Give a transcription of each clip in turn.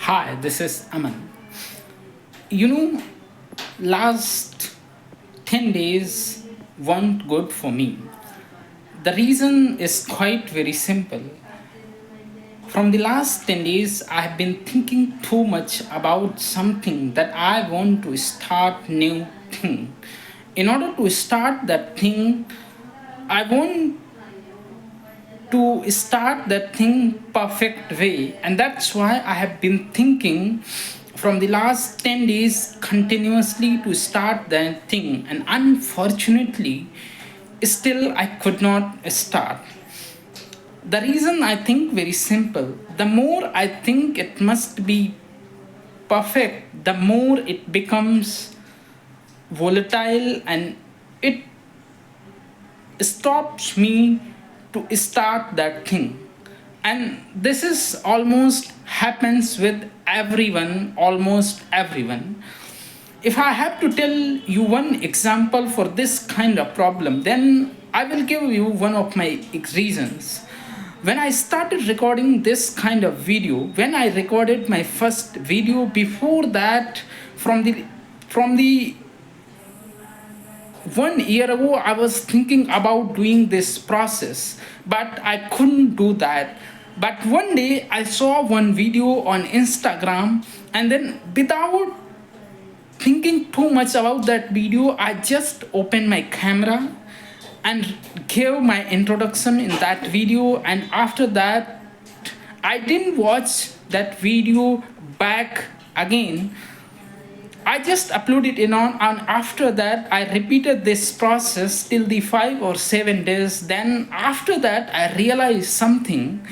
Hi, this is Aman. You know, last 10 days weren't good for me. The reason is quite very simple. From the last 10 days, I have been thinking too much about something that I want to start new thing. In order to start that thing, I want to start that thing perfect way, and that's why I have been thinking from the last 10 days continuously to start that thing, and unfortunately still I could not start. The reason I think very simple. The more I think it must be perfect, the more it becomes volatile, and it stops me to start that thing. And this is almost happens with everyone, almost everyone. If I have to tell you one example for this kind of problem, then I will give you one of my reasons. When I started recording this kind of video, when I recorded my first video, before that, from the 1 year ago, I was thinking about doing this process, but I couldn't do that. But one day I saw one video on Instagram, and then without thinking too much about that video, I just opened my camera and gave my introduction in that video. And after that, I didn't watch that video back again. I just uploaded it on, and after that, I repeated this process till the 5 or 7 days. Then, after that, I realized something,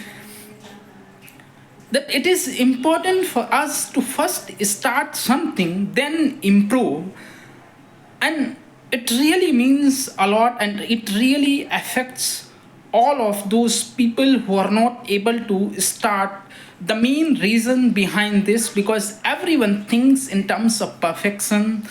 that it is important for us to first start something, then improve. And it really means a lot, and it really affects all of those people who are not able to start. The main reason behind this, because everyone thinks in terms of perfection,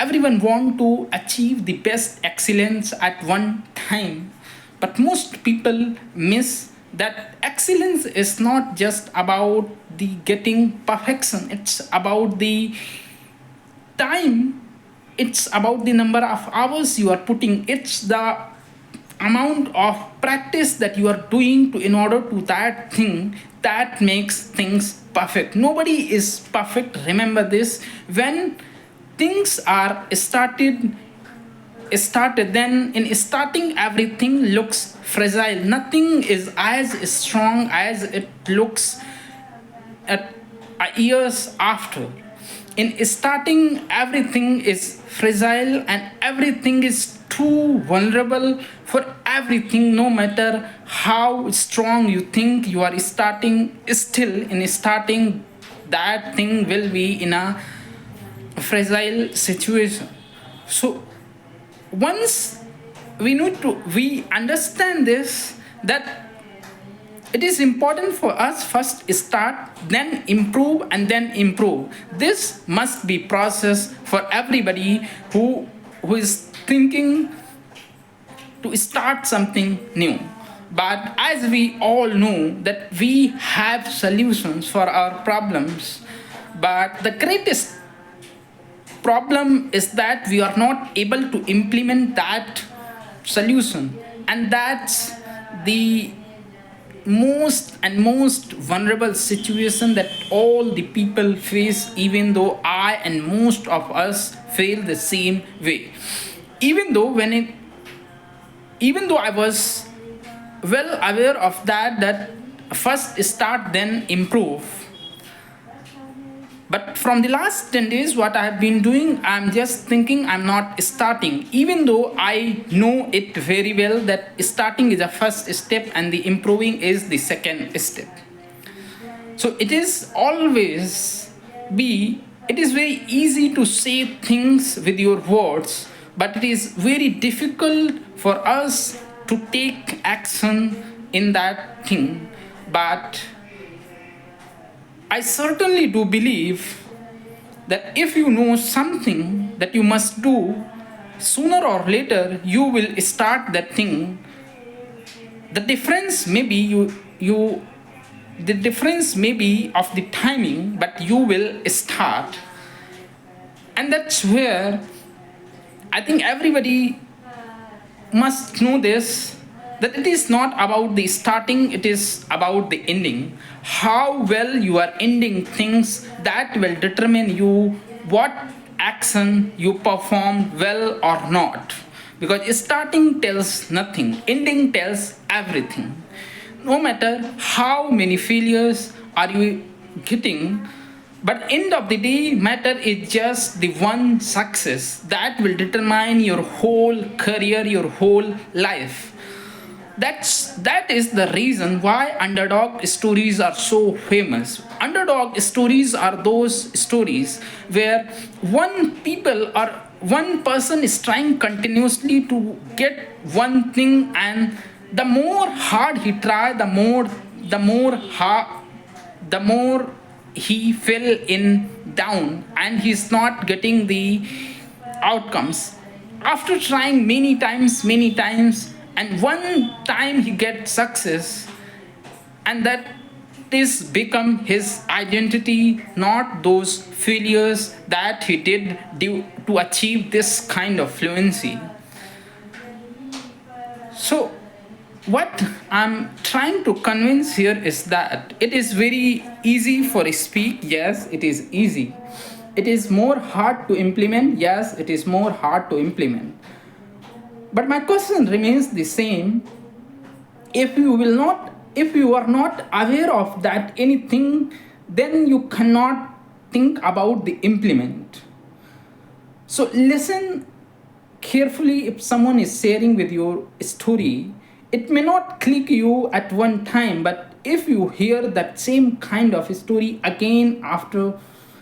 everyone want to achieve the best excellence at one time, but most people miss that excellence is not just about the getting perfection, it's about the time, it's about the number of hours you are putting, it's the amount of practice that you are doing to in order to that thing that makes things perfect. Nobody is perfect, remember this. When things are started, then in starting everything looks fragile, nothing is as strong as it looks at years after. In starting, everything is fragile, and everything is too vulnerable for everything. No matter how strong you think you are starting, still in starting, that thing will be in a fragile situation. So once we understand this, that it is important for us first start, then improve, and then improve. This must be process for everybody who is thinking to start something new. But as we all know that we have solutions for our problems, but the greatest problem is that we are not able to implement that solution. And that's the most vulnerable situation that all the people face, even though I and most of us feel the same way. Even though when it even though I was well aware of that first start then improve. But from the last 10 days, what I have been doing, I'm just thinking I'm not starting, even though I know it very well that starting is the first step and the improving is the second step. So it is very easy to say things with your words, but it is very difficult for us to take action in that thing. But I certainly do believe that if you know something that you must do, sooner or later you will start that thing. The difference maybe you The difference may be of the timing, but you will start. And that's where I think everybody must know this, that it is not about the starting, it is about the ending. How well you are ending things, that will determine you what action you perform well or not. Because starting tells nothing, ending tells everything. No matter how many failures are you getting, but end of the day, matter is just the one success that will determine your whole career, your whole life. That is the reason why underdog stories are so famous. Underdog stories are those stories where one people or one person is trying continuously to get one thing, and the more hard he try, the more he fell in down, and he's not getting the outcomes. After trying many times, and one time he gets success, and that is become his identity, not those failures that he did due to achieve this kind of fluency. So what I'm trying to convince here is that it is very easy for a speak. Yes, it is easy. It is more hard to implement. Yes, it is more hard to implement. But my question remains the same. If you are not aware of that anything, then you cannot think about the implement. So listen carefully. If someone is sharing with your story, it may not click you at one time, but if you hear that same kind of story again after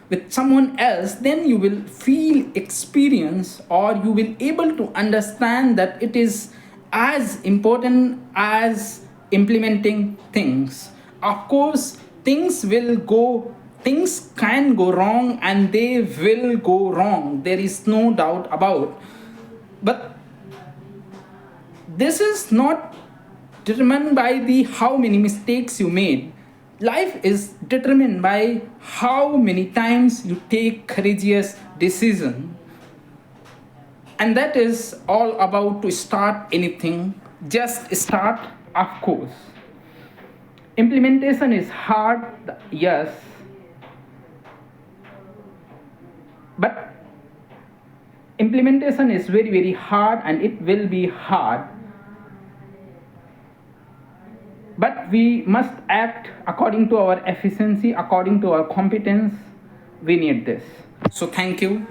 with someone else, then you will feel experience, or you will able to understand that it is as important as implementing things. Of course, things can go wrong, and they will go wrong, there is no doubt about. But this is not determined by the how many mistakes you made. Life is determined by how many times you take courageous decision. And that is all about to start anything. Just start, of course. Implementation is hard, yes, but implementation is very hard, and it will be hard, but we must act according to our efficiency, according to our competence. We need this. So thank you.